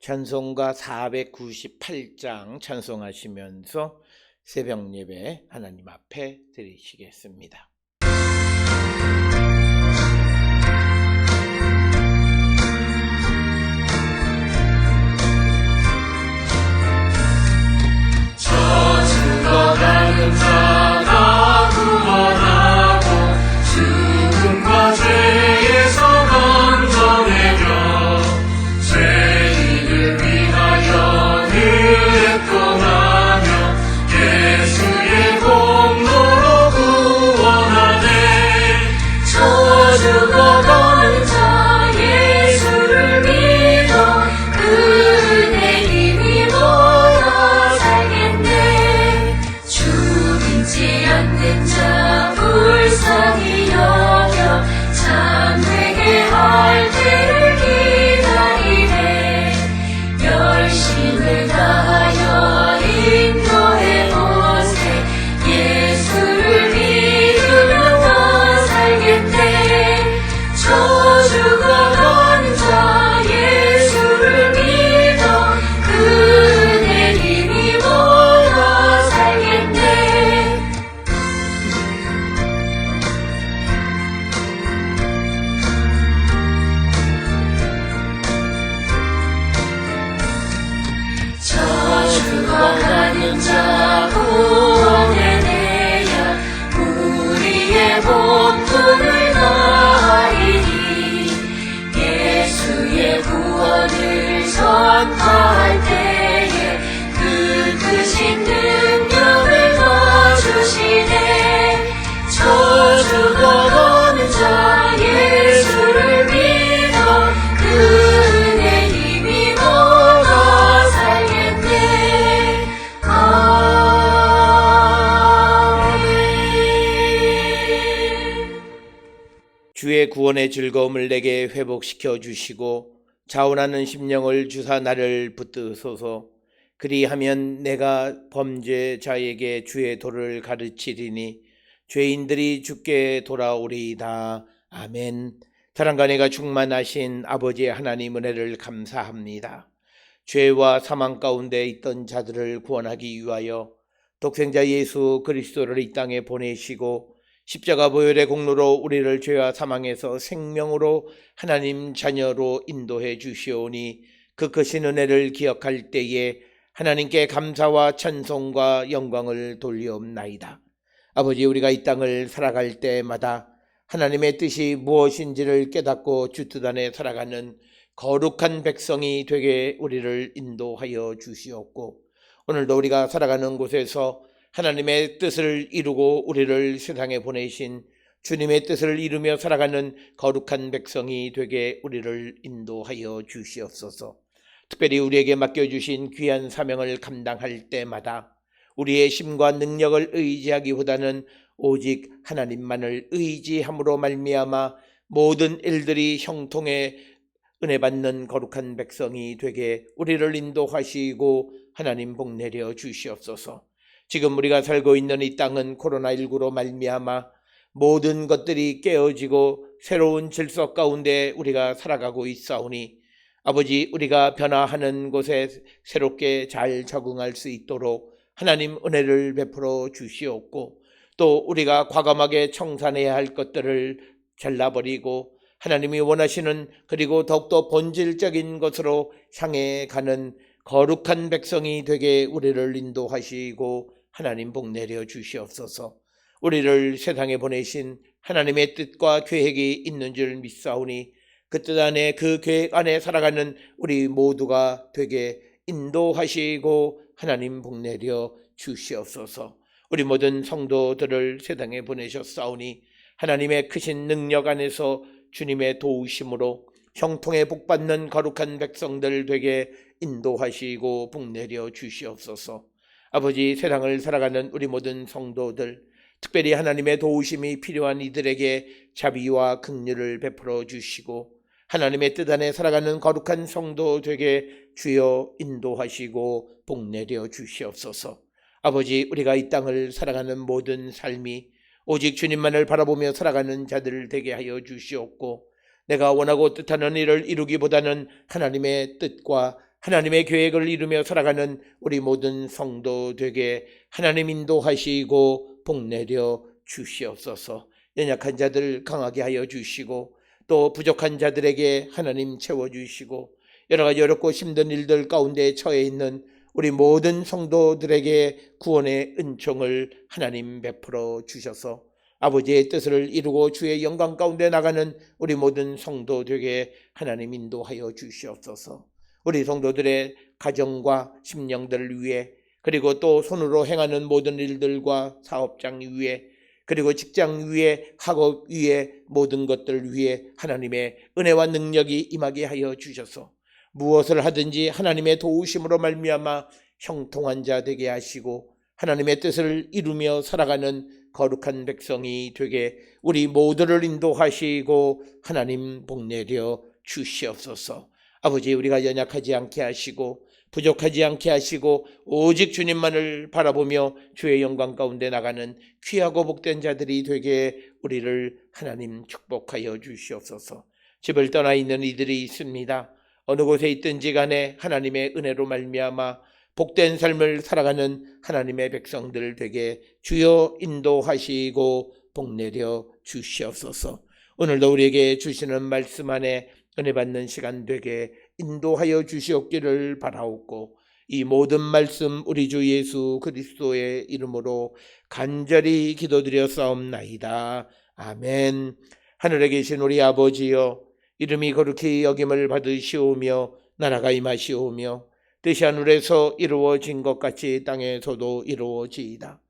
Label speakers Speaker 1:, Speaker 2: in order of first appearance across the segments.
Speaker 1: 찬송가 498장 찬송하시면서 새벽 예배 하나님 앞에 드리시겠습니다.
Speaker 2: 죽어가는 자가 구원하고 죽음과 죄에서 건져내려 죄인을 위하여 늘 애통하며 예수의 공로로 구원하네. 저 죽어가는 자 예수를 믿어 그 은혜 힘이 모여 살겠네. 죽이지 않는 자 불쌍히 여겨 참되게 할 때를 기다리네. 열심을 다하여 인도해보세. 예수를 믿으며 살겠네. 저 죽어가는 자 예수를 믿어 그 은혜 힘이 모여 살겠네. 저 죽어가는 자 구원해내야 우리의 본분을 다하리니. 예수의 구원을 선포할 때에 그 크신 능력을 봐주시네. 저 죽어가는 자 예수를 믿어 그 은혜 힘이 모여 살겠네. 아멘.
Speaker 1: 주의 구원의 즐거움을 내게 회복시켜 주시고 자원하는 심령을 주사 나를 붙드소서. 그리하면 내가 범죄자에게 주의 도를 가르치리니 죄인들이 주께 돌아오리이다. 아멘. 사랑과 내가 충만하신 아버지 하나님 은혜를 감사합니다. 죄와 사망 가운데 있던 자들을 구원하기 위하여 독생자 예수 그리스도를 이 땅에 보내시고 십자가 보혈의 공로로 우리를 죄와 사망에서 생명으로 하나님 자녀로 인도해 주시오니 그 크신 은혜를 기억할 때에 하나님께 감사와 찬송과 영광을 돌리옵나이다. 아버지, 우리가 이 땅을 살아갈 때마다 하나님의 뜻이 무엇인지를 깨닫고 주 뜻 안에 살아가는 거룩한 백성이 되게 우리를 인도하여 주시옵고, 오늘도 우리가 살아가는 곳에서 하나님의 뜻을 이루고 우리를 세상에 보내신 주님의 뜻을 이루며 살아가는 거룩한 백성이 되게 우리를 인도하여 주시옵소서. 특별히 우리에게 맡겨주신 귀한 사명을 감당할 때마다 우리의 힘과 능력을 의지하기보다는 오직 하나님만을 의지함으로 말미암아 모든 일들이 형통에 은혜 받는 거룩한 백성이 되게 우리를 인도하시고 하나님 복 내려 주시옵소서. 지금 우리가 살고 있는 이 땅은 코로나19로 말미암아 모든 것들이 깨어지고 새로운 질서 가운데 우리가 살아가고 있사오니 아버지, 우리가 변화하는 곳에 새롭게 잘 적응할 수 있도록 하나님 은혜를 베풀어 주시옵고, 또 우리가 과감하게 청산해야 할 것들을 잘라버리고 하나님이 원하시는 그리고 더욱더 본질적인 것으로 향해 가는 거룩한 백성이 되게 우리를 인도하시고 하나님 복 내려 주시옵소서. 우리를 세상에 보내신 하나님의 뜻과 계획이 있는 줄 믿사오니 그 뜻 안에 그 계획 안에 살아가는 우리 모두가 되게 인도하시고 하나님 복 내려 주시옵소서. 우리 모든 성도들을 세상에 보내셨사오니 하나님의 크신 능력 안에서 주님의 도우심으로 형통에 복받는 거룩한 백성들 되게 인도하시고 복 내려 주시옵소서. 아버지, 세상을 살아가는 우리 모든 성도들, 특별히 하나님의 도우심이 필요한 이들에게 자비와 긍휼을 베풀어 주시고 하나님의 뜻 안에 살아가는 거룩한 성도 되게 주여 인도하시고 복 내려 주시옵소서. 아버지, 우리가 이 땅을 살아가는 모든 삶이 오직 주님만을 바라보며 살아가는 자들 되게 하여 주시옵고, 내가 원하고 뜻하는 일을 이루기보다는 하나님의 뜻과 하나님의 계획을 이루며 살아가는 우리 모든 성도 되게 하나님 인도하시고 복내려 주시옵소서. 연약한 자들 강하게 하여 주시고 또 부족한 자들에게 하나님 채워주시고 여러 가지 어렵고 힘든 일들 가운데 처해 있는 우리 모든 성도들에게 구원의 은총을 하나님 베풀어 주셔서 아버지의 뜻을 이루고 주의 영광 가운데 나가는 우리 모든 성도들에게 하나님 인도하여 주시옵소서. 우리 성도들의 가정과 심령들을 위해 그리고 또 손으로 행하는 모든 일들과 사업장 위에 그리고 직장 위에 학업 위에 모든 것들 위해 하나님의 은혜와 능력이 임하게 하여 주셔서 무엇을 하든지 하나님의 도우심으로 말미암아 형통한 자 되게 하시고 하나님의 뜻을 이루며 살아가는 거룩한 백성이 되게 우리 모두를 인도하시고 하나님 복내려 주시옵소서. 아버지, 우리가 연약하지 않게 하시고 부족하지 않게 하시고 오직 주님만을 바라보며 주의 영광 가운데 나가는 귀하고 복된 자들이 되게 우리를 하나님 축복하여 주시옵소서. 집을 떠나 있는 이들이 있습니다. 어느 곳에 있든지 간에 하나님의 은혜로 말미암아 복된 삶을 살아가는 하나님의 백성들 되게 주여 인도하시고 복내려 주시옵소서. 오늘도 우리에게 주시는 말씀 안에 은혜 받는 시간 되게 인도하여 주시옵기를 바라옵고 이 모든 말씀 우리 주 예수 그리스도의 이름으로 간절히 기도드렸사옵나이다. 아멘. 하늘에 계신 우리 아버지여, 이름이 거룩히 여김을 받으시오며 나라가 임하시오며 뜻이 하늘에서 이루어진 것 같이 땅에서도 이루어지이다.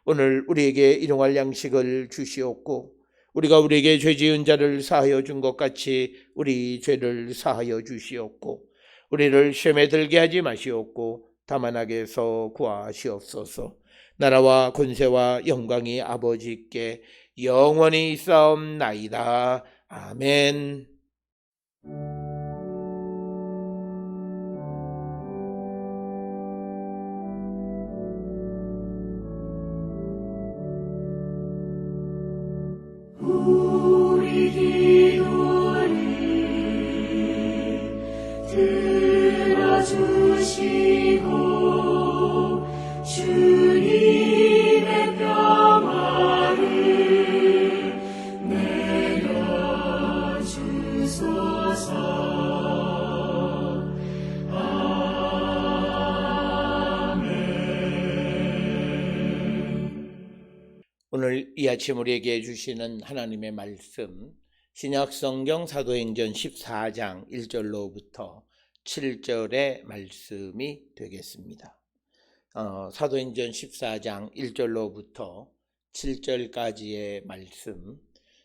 Speaker 1: 오늘 우리에게 일용할 양식을 주시옵고 우리가 우리에게 죄 지은 자를 사하여 준 것 같이 우리 죄를 사하여 주시옵고 우리를 시험에 들게 하지 마시옵고 다만 악에서 구하시옵소서. 나라와 권세와 영광이 아버지께 영원히 있사옵나이다. 아멘.
Speaker 2: 우리 기도를 들어주시고 주님의 평화를 내려주소서.
Speaker 1: 오늘 이 아침 우리에게 주시는 하나님의 말씀, 신약성경 사도행전 14장 1절로부터 7절의 말씀이 되겠습니다. 사도행전 14장 1절로부터 7절까지의 말씀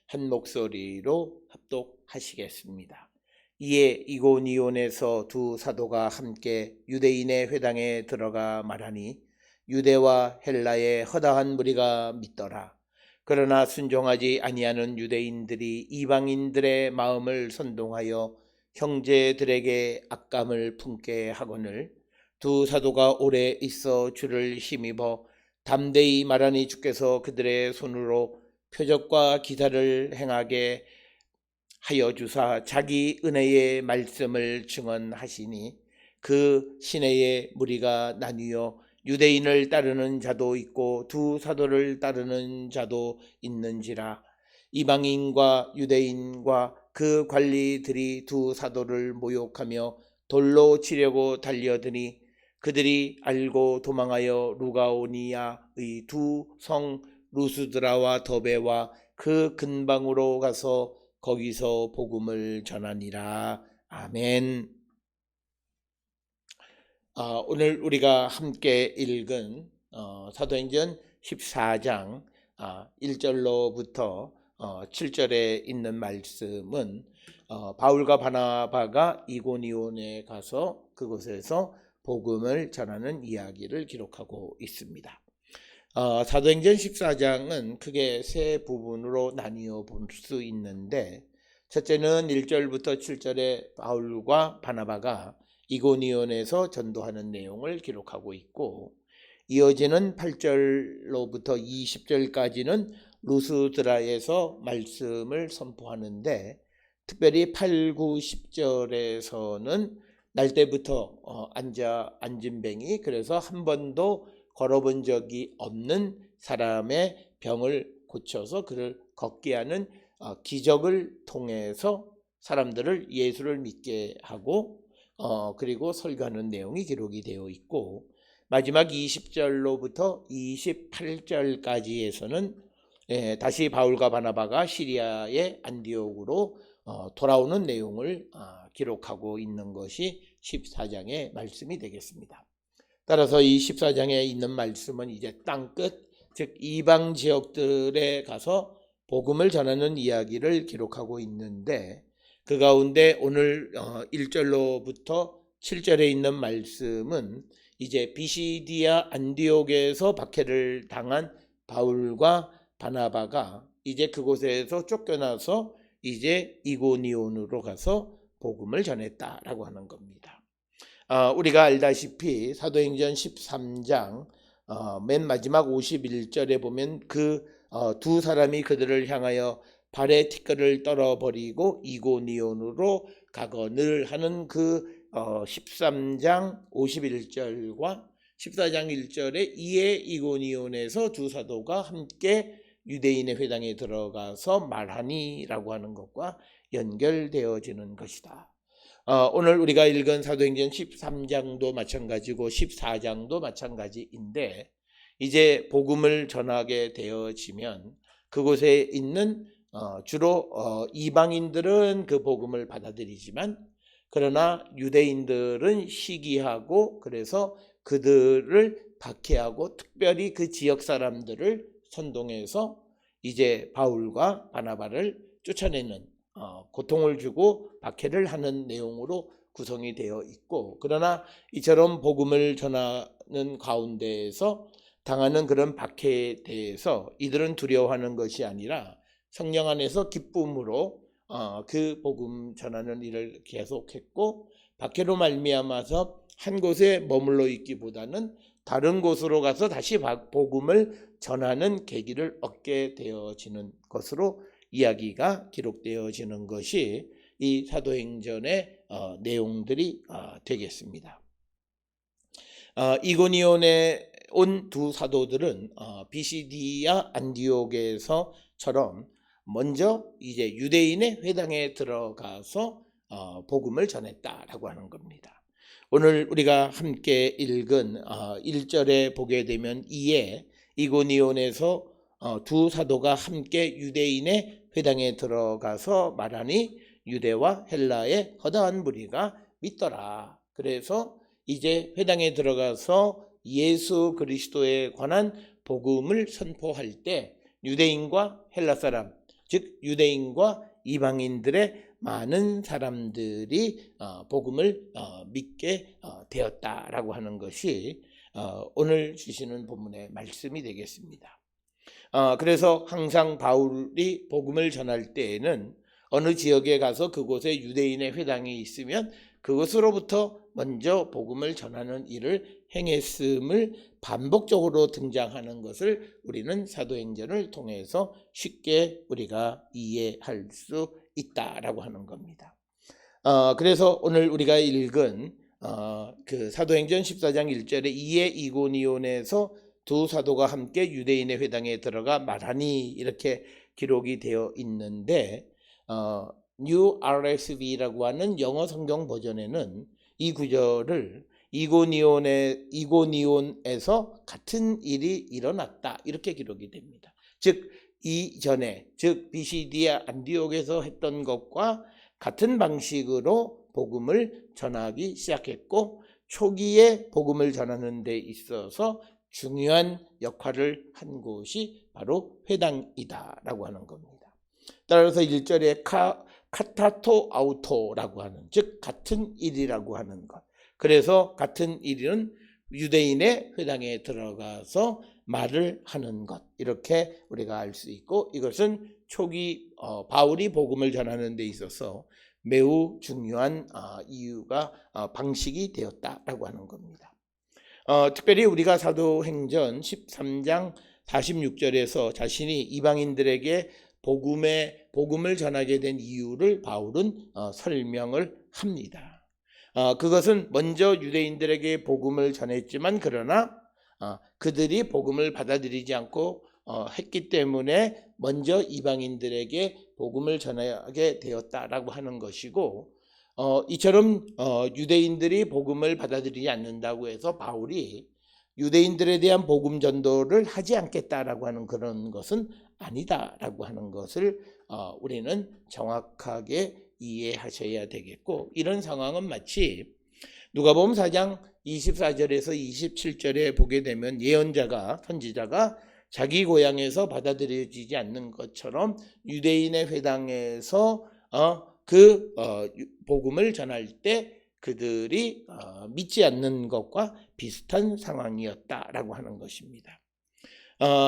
Speaker 1: 한 목소리로 합독하시겠습니다. 이에 이고니온에서 두 사도가 함께 유대인의 회당에 들어가 말하니 유대와 헬라의 허다한 무리가 믿더라. 그러나 순종하지 아니하는 유대인들이 이방인들의 마음을 선동하여 형제들에게 악감을 품게 하거늘 두 사도가 오래 있어 주를 힘입어 담대히 말하니 주께서 그들의 손으로 표적과 기사를 행하게 하여 주사 자기 은혜의 말씀을 증언하시니 그 시내의 무리가 나뉘어 유대인을 따르는 자도 있고 두 사도를 따르는 자도 있는지라. 이방인과 유대인과 그 관리들이 두 사도를 모욕하며 돌로 치려고 달려드니 그들이 알고 도망하여 루가오니아의 두 성 루스드라와 더베와 그 근방으로 가서 거기서 복음을 전하니라. 아멘. 오늘 우리가 함께 읽은 사도행전 14장 1절로부터 7절에 있는 말씀은 바울과 바나바가 이고니온에 가서 그곳에서 복음을 전하는 이야기를 기록하고 있습니다. 사도행전 14장은 크게 세 부분으로 나뉘어 볼 수 있는데, 첫째는 1절부터 7절에 바울과 바나바가 이고니온에서 전도하는 내용을 기록하고 있고, 이어지는 8절로부터 20절까지는 루스드라에서 말씀을 선포하는데, 특별히 8, 9, 10절에서는 날 때부터 앉은 뱅이, 그래서 한 번도 걸어본 적이 없는 사람의 병을 고쳐서 그를 걷게 하는 기적을 통해서 사람들을 예수를 믿게 하고 그리고 설교하는 내용이 기록이 되어 있고, 마지막 20절로부터 28절까지에서는 다시 바울과 바나바가 시리아의 안디옥으로 돌아오는 내용을 기록하고 있는 것이 14장의 말씀이 되겠습니다. 따라서 이 14장에 있는 말씀은 이제 땅끝, 즉 이방 지역들에 가서 복음을 전하는 이야기를 기록하고 있는데, 그 가운데 오늘 1절로부터 7절에 있는 말씀은 이제 비시디아 안디옥에서 박해를 당한 바울과 바나바가 이제 그곳에서 쫓겨나서 이제 이고니온으로 가서 복음을 전했다라고 하는 겁니다. 우리가 알다시피 사도행전 13장 맨 마지막 51절에 보면 그 두 사람이 그들을 향하여 발에 티끌을 떨어버리고 이고니온으로 가거늘 하는 그 13장 51절과 14장 1절에 이에 이고니온에서 두 사도가 함께 유대인의 회당에 들어가서 말하니라고 하는 것과 연결되어지는 것이다. 오늘 우리가 읽은 사도행전 13장도 마찬가지고 14장도 마찬가지인데, 이제 복음을 전하게 되어지면 그곳에 있는 주로 이방인들은 그 복음을 받아들이지만, 그러나 유대인들은 시기하고 그래서 그들을 박해하고 특별히 그 지역 사람들을 선동해서 이제 바울과 바나바를 쫓아내는 고통을 주고 박해를 하는 내용으로 구성이 되어 있고, 그러나 이처럼 복음을 전하는 가운데에서 당하는 그런 박해에 대해서 이들은 두려워하는 것이 아니라 성령 안에서 기쁨으로 그 복음 전하는 일을 계속했고, 박해로 말미암아서 한 곳에 머물러 있기보다는 다른 곳으로 가서 다시 복음을 전하는 계기를 얻게 되어지는 것으로 이야기가 기록되어지는 것이 이 사도행전의 내용들이 되겠습니다. 이고니온에 온 두 사도들은 비시디아 안디옥에서처럼 먼저 이제 유대인의 회당에 들어가서 복음을 전했다라고 하는 겁니다. 오늘 우리가 함께 읽은 1절에 보게 되면 이에 이고니온에서 두 사도가 함께 유대인의 회당에 들어가서 말하니 유대와 헬라의 허다한 무리가 믿더라. 그래서 이제 회당에 들어가서 예수 그리스도에 관한 복음을 선포할 때 유대인과 헬라 사람, 즉 유대인과 이방인들의 많은 사람들이 복음을 믿게 되었다라고 하는 것이 오늘 주시는 본문의 말씀이 되겠습니다. 그래서 항상 바울이 복음을 전할 때에는 어느 지역에 가서 그곳에 유대인의 회당이 있으면 그것으로부터 먼저 복음을 전하는 일을 행했음을 반복적으로 등장하는 것을 우리는 사도행전을 통해서 쉽게 우리가 이해할 수 있다라고 하는 겁니다. 그래서 오늘 우리가 읽은 그 사도행전 14장 1절에 이에 이고니온에서 두 사도가 함께 유대인의 회당에 들어가 말하니 이렇게 기록이 되어 있는데, New RSV라고 하는 영어 성경 버전에는 이 구절을 이고니온에서 같은 일이 일어났다 이렇게 기록이 됩니다. 즉 이전에, 즉 비시디아 안디옥에서 했던 것과 같은 방식으로 복음을 전하기 시작했고, 초기에 복음을 전하는 데 있어서 중요한 역할을 한 곳이 바로 회당이다라고 하는 겁니다. 따라서 1절에 카타토 아우토라고 하는, 즉 같은 일이라고 하는 것. 그래서 같은 일은 유대인의 회당에 들어가서 말을 하는 것, 이렇게 우리가 알 수 있고, 이것은 초기 바울이 복음을 전하는 데 있어서 매우 중요한 이유가 방식이 되었다라고 하는 겁니다. 특별히 우리가 사도행전 13장 46절에서 자신이 이방인들에게 복음을 전하게 된 이유를 바울은 설명을 합니다. 그것은 먼저 유대인들에게 복음을 전했지만 그러나 그들이 복음을 받아들이지 않고 했기 때문에 먼저 이방인들에게 복음을 전하게 되었다라고 하는 것이고, 이처럼 유대인들이 복음을 받아들이지 않는다고 해서 바울이 유대인들에 대한 복음 전도를 하지 않겠다라고 하는 그런 것은 아니다라고 하는 것을 우리는 정확하게 이해하셔야 되겠고, 이런 상황은 마치 누가복음 4장 24절에서 27절에 보게 되면 예언자가, 선지자가 자기 고향에서 받아들여지지 않는 것처럼 유대인의 회당에서 복음을 전할 때 그들이 믿지 않는 것과 비슷한 상황이었다라고 하는 것입니다.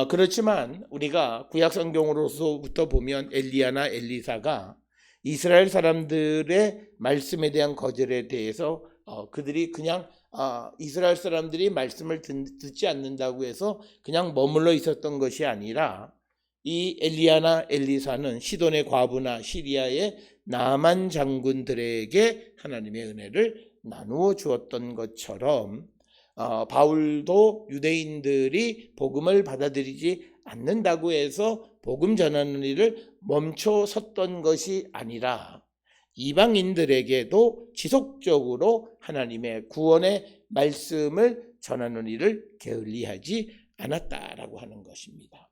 Speaker 1: 그렇지만 우리가 구약 성경으로서부터 보면 엘리야나 엘리사가 이스라엘 사람들의 말씀에 대한 거절에 대해서 그들이 그냥 이스라엘 사람들이 말씀을 듣지 않는다고 해서 그냥 머물러 있었던 것이 아니라, 이 엘리야나 엘리사는 시돈의 과부나 시리아의 나만 장군들에게 하나님의 은혜를 나누어 주었던 것처럼 바울도 유대인들이 복음을 받아들이지 않는다고 해서 복음 전하는 일을 멈춰 섰던 것이 아니라 이방인들에게도 지속적으로 하나님의 구원의 말씀을 전하는 일을 게을리하지 않았다라고 하는 것입니다.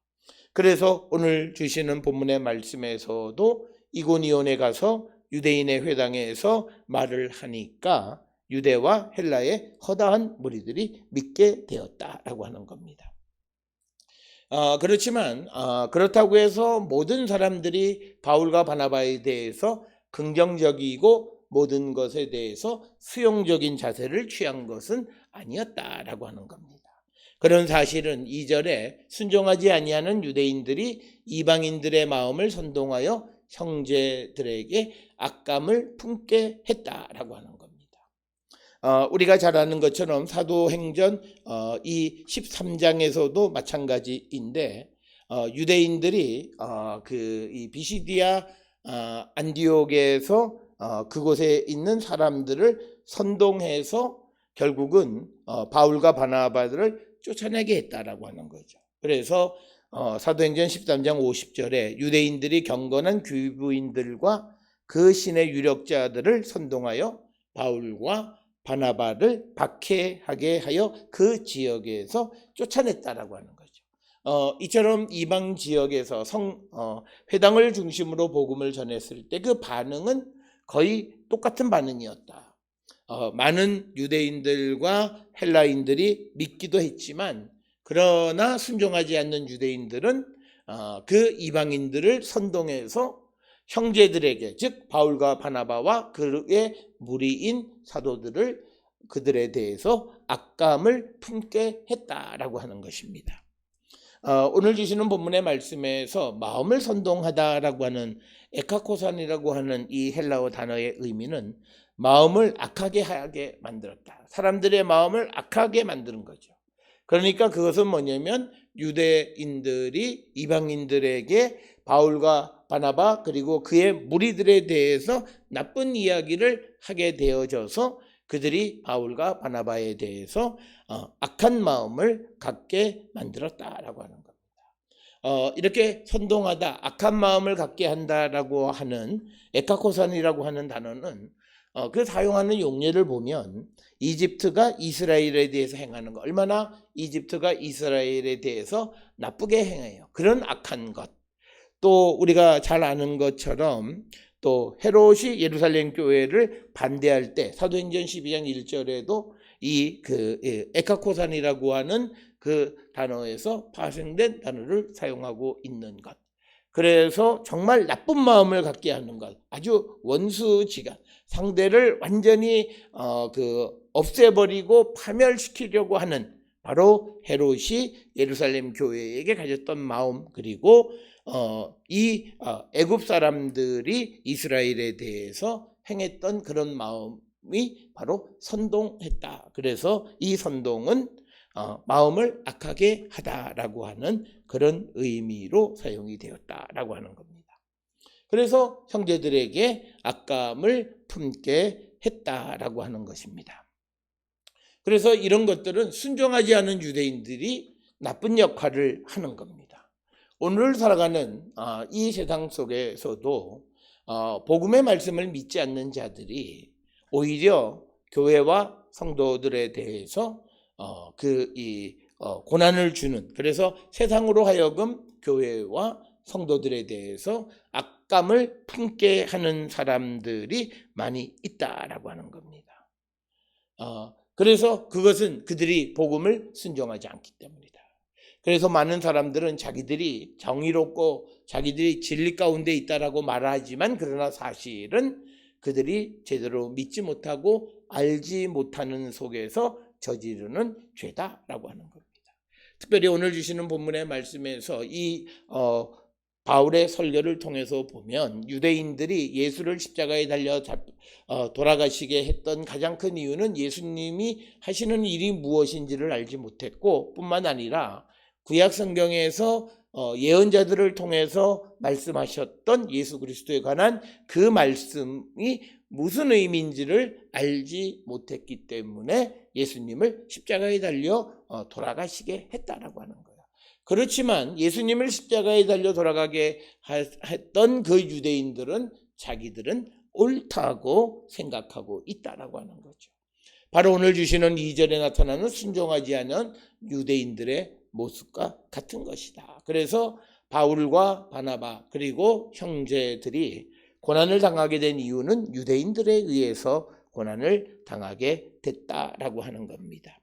Speaker 1: 그래서 오늘 주시는 본문의 말씀에서도 이고니온에 가서 유대인의 회당에서 말을 하니까 유대와 헬라의 허다한 무리들이 믿게 되었다라고 하는 겁니다. 그렇지만 그렇다고 해서 모든 사람들이 바울과 바나바에 대해서 긍정적이고 모든 것에 대해서 수용적인 자세를 취한 것은 아니었다라고 하는 겁니다. 그런 사실은 2절에 순종하지 아니하는 유대인들이 이방인들의 마음을 선동하여 형제들에게 악감을 품게 했다라고 하는 겁니다. 우리가 잘 아는 것처럼 사도행전 이 13장에서도 마찬가지인데, 유대인들이 이 비시디아 안디옥에서 그곳에 있는 사람들을 선동해서 결국은 바울과 바나바를 쫓아내게 했다라고 하는 거죠. 그래서 사도행전 13장 50절에 유대인들이 경건한 귀부인들과 그 신의 유력자들을 선동하여 바울과 바나바를 박해하게 하여 그 지역에서 쫓아냈다라고 하는 거죠. 이처럼 이방 지역에서 회당을 중심으로 복음을 전했을 때 그 반응은 거의 똑같은 반응이었다. 많은 유대인들과 헬라인들이 믿기도 했지만, 그러나 순종하지 않는 유대인들은 그 이방인들을 선동해서 형제들에게, 즉 바울과 바나바와 그의 무리인 사도들을, 그들에 대해서 악감을 품게 했다라고 하는 것입니다. 오늘 주시는 본문의 말씀에서 마음을 선동하다라고 하는 에카코산이라고 하는 이 헬라어 단어의 의미는 마음을 악하게 하게 만들었다. 사람들의 마음을 악하게 만드는 거죠. 그러니까 그것은 뭐냐면 유대인들이 이방인들에게 바울과 바나바 그리고 그의 무리들에 대해서 나쁜 이야기를 하게 되어져서 그들이 바울과 바나바에 대해서 악한 마음을 갖게 만들었다라고 하는 겁니다. 이렇게 선동하다, 악한 마음을 갖게 한다라고 하는 에카코산이라고 하는 단어는 그 사용하는 용례를 보면 이집트가 이스라엘에 대해서 행하는 것, 얼마나 이집트가 이스라엘에 대해서 나쁘게 행해요. 그런 악한 것. 또 우리가 잘 아는 것처럼 또 헤롯이 예루살렘 교회를 반대할 때 사도행전 12장 1절에도 이 에카코산이라고 하는 그 단어에서 파생된 단어를 사용하고 있는 것. 그래서 정말 나쁜 마음을 갖게 하는 것, 아주 원수지간, 상대를 완전히 없애버리고 파멸시키려고 하는 바로 헤롯이 예루살렘 교회에게 가졌던 마음, 그리고 이 애굽 사람들이 이스라엘에 대해서 행했던 그런 마음이 바로 선동했다. 그래서 이 선동은 마음을 악하게 하다라고 하는 그런 의미로 사용이 되었다라고 하는 겁니다. 그래서 형제들에게 악감을 품게 했다라고 하는 것입니다. 그래서 이런 것들은 순종하지 않은 유대인들이 나쁜 역할을 하는 겁니다. 오늘 살아가는 이 세상 속에서도 복음의 말씀을 믿지 않는 자들이 오히려 교회와 성도들에 대해서 고난을 주는, 그래서 세상으로 하여금 교회와 성도들에 대해서 악감을 품게 하는 사람들이 많이 있다라고 하는 겁니다. 그래서 그것은 그들이 복음을 순종하지 않기 때문이다. 그래서 많은 사람들은 자기들이 정의롭고 자기들이 진리 가운데 있다라고 말하지만 그러나 사실은 그들이 제대로 믿지 못하고 알지 못하는 속에서 저지르는 죄다라고 하는 겁니다. 특별히 오늘 주시는 본문의 말씀에서 이 바울의 설교를 통해서 보면 유대인들이 예수를 십자가에 달려 돌아가시게 했던 가장 큰 이유는 예수님이 하시는 일이 무엇인지를 알지 못했고, 뿐만 아니라 구약 성경에서 예언자들을 통해서 말씀하셨던 예수 그리스도에 관한 그 말씀이 무슨 의미인지를 알지 못했기 때문에 예수님을 십자가에 달려 돌아가시게 했다라고 하는 거예요. 그렇지만 예수님을 십자가에 달려 돌아가게 했던 그 유대인들은 자기들은 옳다고 생각하고 있다라고 하는 거죠. 바로 오늘 주시는 2절에 나타나는 순종하지 않은 유대인들의 모습과 같은 것이다. 그래서 바울과 바나바 그리고 형제들이 고난을 당하게 된 이유는 유대인들에 의해서 고난을 당하게 됐다라고 하는 겁니다.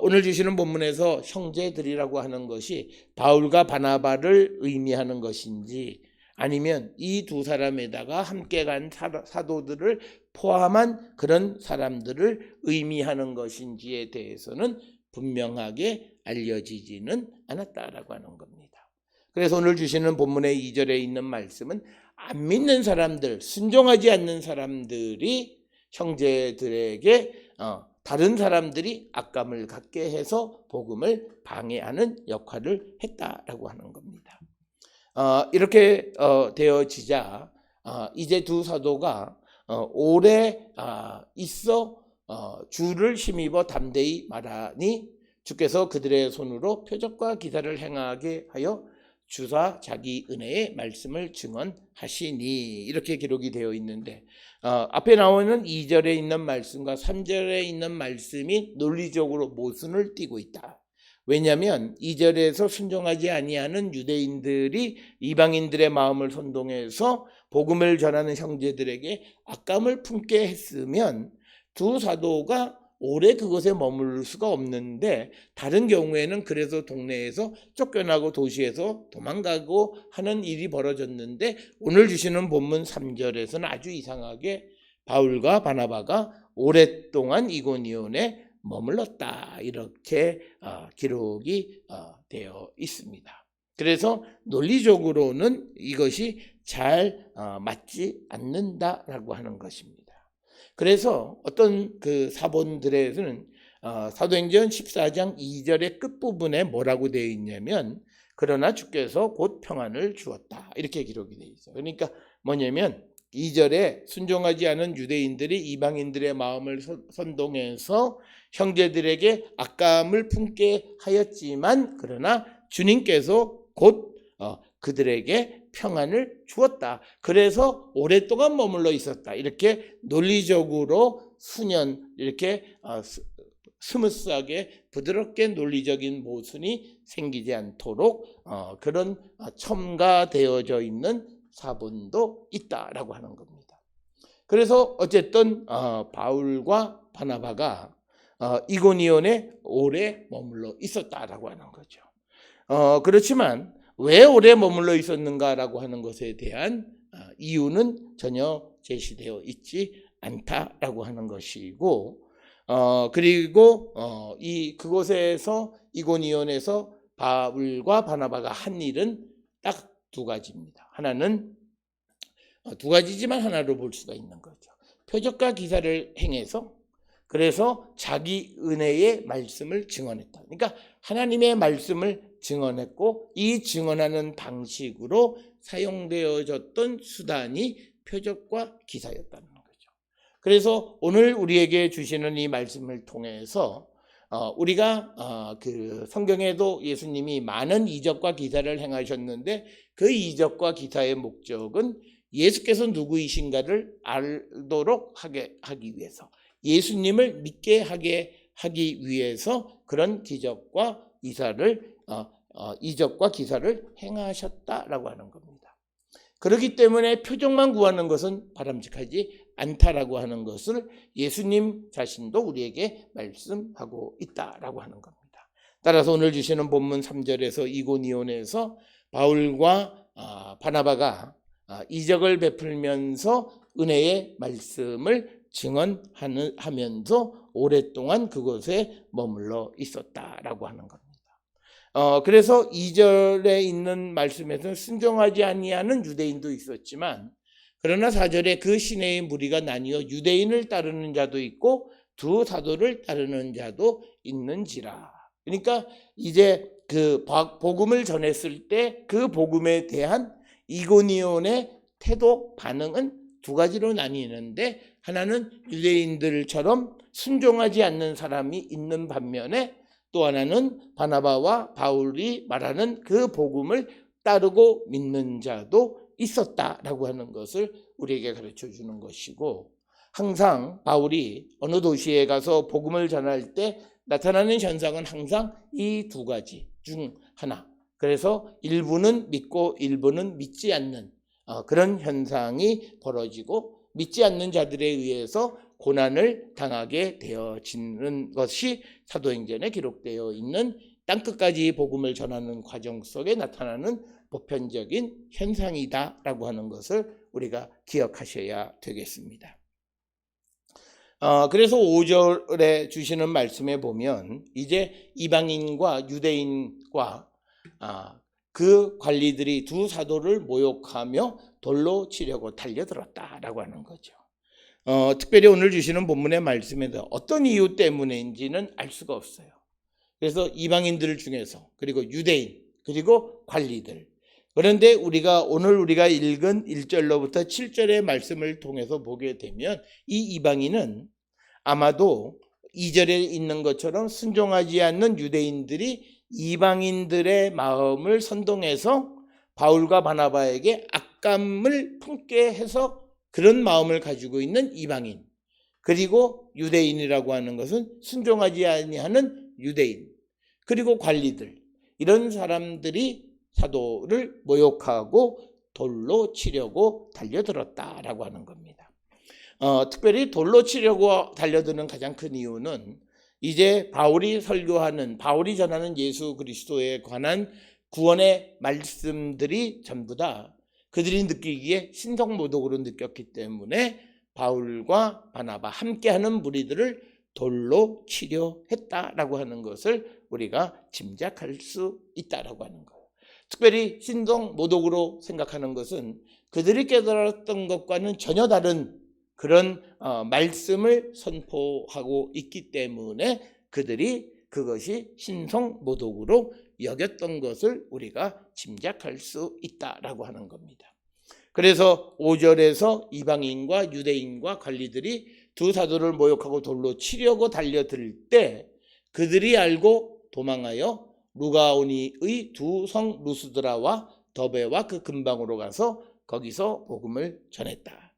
Speaker 1: 오늘 주시는 본문에서 형제들이라고 하는 것이 바울과 바나바를 의미하는 것인지 아니면 이 두 사람에다가 함께 간 사도들을 포함한 그런 사람들을 의미하는 것인지에 대해서는 분명하게 알려지지는 않았다라고 하는 겁니다. 그래서 오늘 주시는 본문의 2절에 있는 말씀은 안 믿는 사람들, 순종하지 않는 사람들이 형제들에게 다른 사람들이 악감을 갖게 해서 복음을 방해하는 역할을 했다라고 하는 겁니다. 이렇게 되어지자 이제 두 사도가 오래 있어 주를 힘입어 담대히 말하니 주께서 그들의 손으로 표적과 기사를 행하게 하여 주사 자기 은혜의 말씀을 증언하시니, 이렇게 기록이 되어 있는데 앞에 나오는 2절에 있는 말씀과 3절에 있는 말씀이 논리적으로 모순을 띠고 있다. 왜냐하면 2절에서 순종하지 아니하는 유대인들이 이방인들의 마음을 선동해서 복음을 전하는 형제들에게 악감을 품게 했으면 두 사도가 오래 그곳에 머물 수가 없는데, 다른 경우에는 그래서 동네에서 쫓겨나고 도시에서 도망가고 하는 일이 벌어졌는데, 오늘 주시는 본문 3절에서는 아주 이상하게 바울과 바나바가 오랫동안 이고니온에 머물렀다, 이렇게 기록이 되어 있습니다. 그래서 논리적으로는 이것이 잘 맞지 않는다라고 하는 것입니다. 그래서 어떤 그 사본들에서는 사도행전 14장 2절의 끝부분에 뭐라고 되어 있냐면 그러나 주께서 곧 평안을 주었다, 이렇게 기록이 되어 있어요. 그러니까 뭐냐면 2절에 순종하지 않은 유대인들이 이방인들의 마음을 선동해서 형제들에게 악감을 품게 하였지만 그러나 주님께서 곧 그들에게 평안을 주었다. 그래서 오랫동안 머물러 있었다. 이렇게 논리적으로 수년 이렇게 스무스하게 부드럽게 논리적인 모순이 생기지 않도록 그런 첨가되어져 있는 사본도 있다라고 하는 겁니다. 그래서 어쨌든 바울과 바나바가 이고니온에 오래 머물러 있었다라고 하는 거죠. 그렇지만 왜 오래 머물러 있었는가라고 하는 것에 대한 이유는 전혀 제시되어 있지 않다라고 하는 것이고, 그리고 그곳에서 이고니온에서 바울과 바나바가 한 일은 딱 두 가지입니다. 하나는 두 가지지만 하나로 볼 수가 있는 거죠. 표적과 기사를 행해서 그래서 자기 은혜의 말씀을 증언했다. 그러니까 하나님의 말씀을 증언했고 이 증언하는 방식으로 사용되어졌던 수단이 표적과 기사였다는 거죠. 그래서 오늘 우리에게 주시는 이 말씀을 통해서 우리가 그 성경에도 예수님이 많은 이적과 기사를 행하셨는데 그 이적과 기사의 목적은 예수께서 누구이신가를 알도록 하기 위해서, 예수님을 믿게 하기 위해서 그런 이적과 기사를 행하셨다라고 하는 겁니다. 그렇기 때문에 표적만 구하는 것은 바람직하지 않다라고 하는 것을 예수님 자신도 우리에게 말씀하고 있다라고 하는 겁니다. 따라서 오늘 주시는 본문 3절에서 이고니온에서 바울과 바나바가 이적을 베풀면서 은혜의 말씀을 증언하면서 오랫동안 그곳에 머물러 있었다라고 하는 겁니다. 그래서 2절에 있는 말씀에서는 순종하지 아니하는 유대인도 있었지만, 그러나 4절에 그 시내의 무리가 나뉘어 유대인을 따르는 자도 있고 두 사도를 따르는 자도 있는지라. 그러니까 이제 그 복음을 전했을 때 그 복음에 대한 이고니온의 태도 반응은 두 가지로 나뉘는데, 하나는 유대인들처럼 순종하지 않는 사람이 있는 반면에 또 하나는 바나바와 바울이 말하는 그 복음을 따르고 믿는 자도 있었다라고 하는 것을 우리에게 가르쳐 주는 것이고, 항상 바울이 어느 도시에 가서 복음을 전할 때 나타나는 현상은 항상 이 두 가지 중 하나, 그래서 일부는 믿고 일부는 믿지 않는 그런 현상이 벌어지고, 믿지 않는 자들에 의해서 고난을 당하게 되어지는 것이 사도행전에 기록되어 있는 땅끝까지 복음을 전하는 과정 속에 나타나는 보편적인 현상이다라고 하는 것을 우리가 기억하셔야 되겠습니다. 그래서 5절에 주시는 말씀에 보면 이제 이방인과 유대인과 그 관리들이 두 사도를 모욕하며 돌로 치려고 달려들었다라고 하는 거죠. 특별히 오늘 주시는 본문의 말씀에서 어떤 이유 때문인지는 알 수가 없어요. 그래서 이방인들 중에서, 그리고 유대인, 그리고 관리들. 그런데 오늘 우리가 읽은 1절로부터 7절의 말씀을 통해서 보게 되면 이 이방인은 아마도 2절에 있는 것처럼 순종하지 않는 유대인들이 이방인들의 마음을 선동해서 바울과 바나바에게 악감을 품게 해서 그런 마음을 가지고 있는 이방인, 그리고 유대인이라고 하는 것은 순종하지 아니하는 유대인, 그리고 관리들, 이런 사람들이 사도를 모욕하고 돌로 치려고 달려들었다라고 하는 겁니다. 특별히 돌로 치려고 달려드는 가장 큰 이유는 이제 바울이 전하는 예수 그리스도에 관한 구원의 말씀들이 전부 다 그들이 느끼기에 신성모독으로 느꼈기 때문에 바울과 바나바 함께하는 무리들을 돌로 치려 했다라고 하는 것을 우리가 짐작할 수 있다라고 하는 거예요. 특별히 신성모독으로 생각하는 것은 그들이 깨달았던 것과는 전혀 다른 그런 말씀을 선포하고 있기 때문에 그들이 그것이 신성모독으로 여겼던 것을 우리가 짐작할 수 있다라고 하는 겁니다. 그래서 5절에서 이방인과 유대인과 관리들이 두 사도를 모욕하고 돌로 치려고 달려들 때 그들이 알고 도망하여 루가오니의 두 성 루스드라와 더베와 그 근방으로 가서 거기서 복음을 전했다.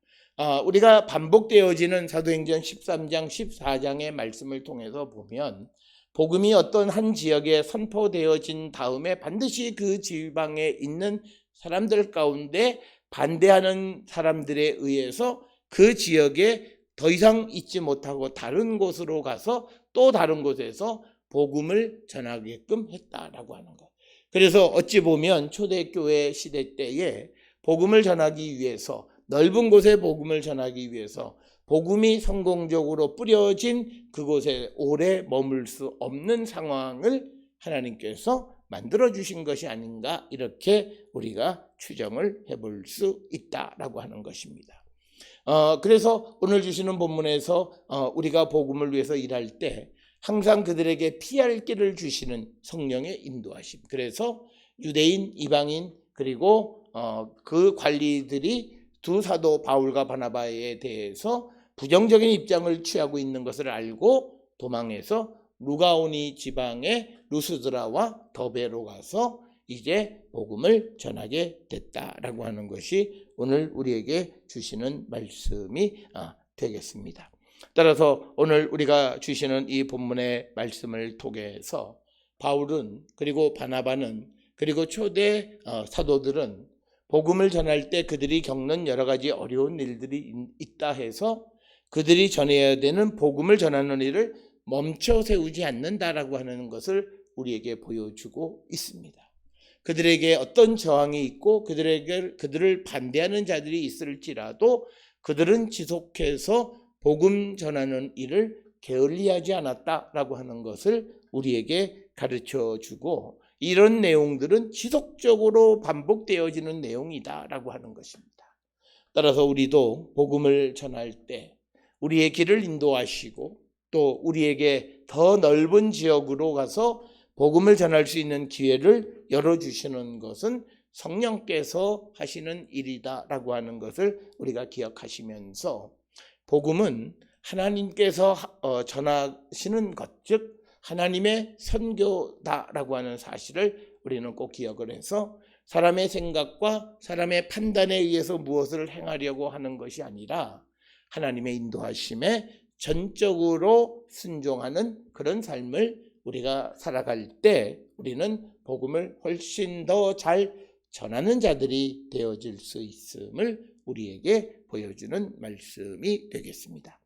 Speaker 1: 우리가 반복되어지는 사도행전 13장 14장의 말씀을 통해서 보면 복음이 어떤 한 지역에 선포되어진 다음에 반드시 그 지방에 있는 사람들 가운데 반대하는 사람들에 의해서 그 지역에 더 이상 있지 못하고 다른 곳으로 가서 또 다른 곳에서 복음을 전하게끔 했다라고 하는 것. 그래서 어찌 보면 초대교회 시대 때에 복음을 전하기 위해서, 넓은 곳에 복음을 전하기 위해서 복음이 성공적으로 뿌려진 그곳에 오래 머물 수 없는 상황을 하나님께서 만들어주신 것이 아닌가, 이렇게 우리가 추정을 해볼 수 있다라고 하는 것입니다. 그래서 오늘 주시는 본문에서 우리가 복음을 위해서 일할 때 항상 그들에게 피할 길을 주시는 성령의 인도하심. 그래서 유대인, 이방인, 그리고 그 관리들이 두 사도 바울과 바나바에 대해서 부정적인 입장을 취하고 있는 것을 알고 도망해서 루가오니 지방의 루스드라와 더베로 가서 이제 복음을 전하게 됐다라고 하는 것이 오늘 우리에게 주시는 말씀이 되겠습니다. 따라서 오늘 우리가 주시는 이 본문의 말씀을 통해서 바울은 그리고 바나바는 그리고 초대 사도들은 복음을 전할 때 그들이 겪는 여러 가지 어려운 일들이 있다 해서 그들이 전해야 되는 복음을 전하는 일을 멈춰 세우지 않는다라고 하는 것을 우리에게 보여주고 있습니다. 그들에게 어떤 저항이 있고 그들을 반대하는 자들이 있을지라도 그들은 지속해서 복음 전하는 일을 게을리하지 않았다라고 하는 것을 우리에게 가르쳐 주고 이런 내용들은 지속적으로 반복되어지는 내용이다라고 하는 것입니다. 따라서 우리도 복음을 전할 때 우리의 길을 인도하시고 또 우리에게 더 넓은 지역으로 가서 복음을 전할 수 있는 기회를 열어주시는 것은 성령께서 하시는 일이다라고 하는 것을 우리가 기억하시면서 복음은 하나님께서 전하시는 것, 즉 하나님의 선교다라고 하는 사실을 우리는 꼭 기억을 해서 사람의 생각과 사람의 판단에 의해서 무엇을 행하려고 하는 것이 아니라 하나님의 인도하심에 전적으로 순종하는 그런 삶을 우리가 살아갈 때 우리는 복음을 훨씬 더 잘 전하는 자들이 되어질 수 있음을 우리에게 보여주는 말씀이 되겠습니다.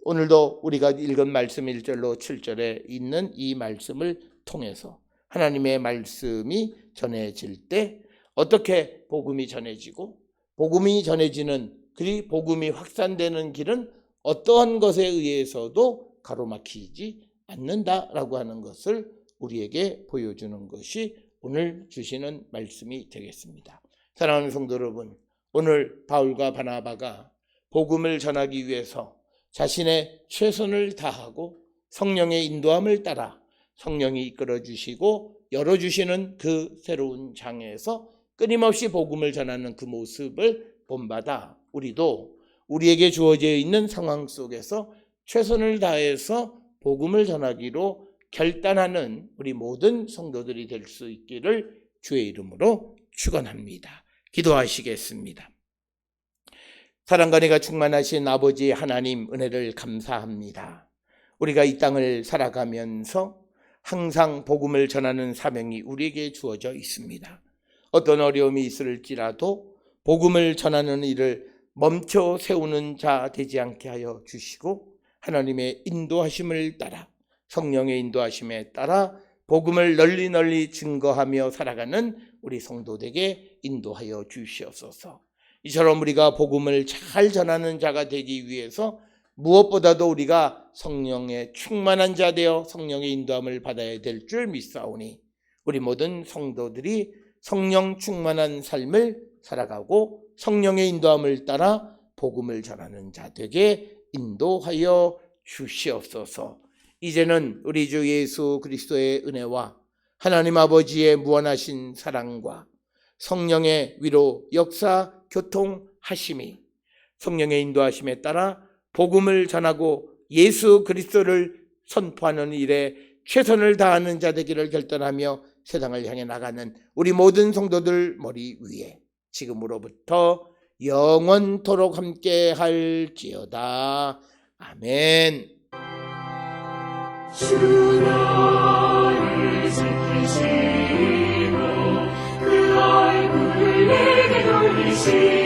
Speaker 1: 오늘도 우리가 읽은 말씀 1절로 7절에 있는 이 말씀을 통해서 하나님의 말씀이 전해질 때 어떻게 복음이 전해지고 복음이 전해지는 그리 복음이 확산되는 길은 어떠한 것에 의해서도 가로막히지 않는다라고 하는 것을 우리에게 보여주는 것이 오늘 주시는 말씀이 되겠습니다. 사랑하는 성도 여러분, 오늘 바울과 바나바가 복음을 전하기 위해서 자신의 최선을 다하고 성령의 인도함을 따라 성령이 이끌어 주시고 열어주시는 그 새로운 장에서 끊임없이 복음을 전하는 그 모습을 본받아 우리도 우리에게 주어져 있는 상황 속에서 최선을 다해서 복음을 전하기로 결단하는 우리 모든 성도들이 될 수 있기를 주의 이름으로 축원합니다. 기도하시겠습니다. 사랑과 은혜가 충만하신 아버지 하나님 은혜를 감사합니다. 우리가 이 땅을 살아가면서 항상 복음을 전하는 사명이 우리에게 주어져 있습니다. 어떤 어려움이 있을지라도 복음을 전하는 일을 멈춰 세우는 자 되지 않게 하여 주시고 하나님의 인도하심을 따라 성령의 인도하심에 따라 복음을 널리 증거하며 살아가는 우리 성도들에게 인도하여 주시옵소서. 이처럼 우리가 복음을 잘 전하는 자가 되기 위해서 무엇보다도 우리가 성령의 충만한 자 되어 성령의 인도함을 받아야 될 줄 믿사오니 우리 모든 성도들이 성령 충만한 삶을 살아가고 성령의 인도함을 따라 복음을 전하는 자 되게 인도하여 주시옵소서. 이제는 우리 주 예수 그리스도의 은혜와 하나님 아버지의 무한하신 사랑과 성령의 위로 역사 교통하심이 성령의 인도하심에 따라 복음을 전하고 예수 그리스도를 선포하는 일에 최선을 다하는 자 되기를 결단하며 세상을 향해 나가는 우리 모든 성도들 머리 위에 지금으로부터 영원토록 함께 할지어다. 아멘.
Speaker 2: 주 나를 지키시고 그 얼굴을 내게 돌리시고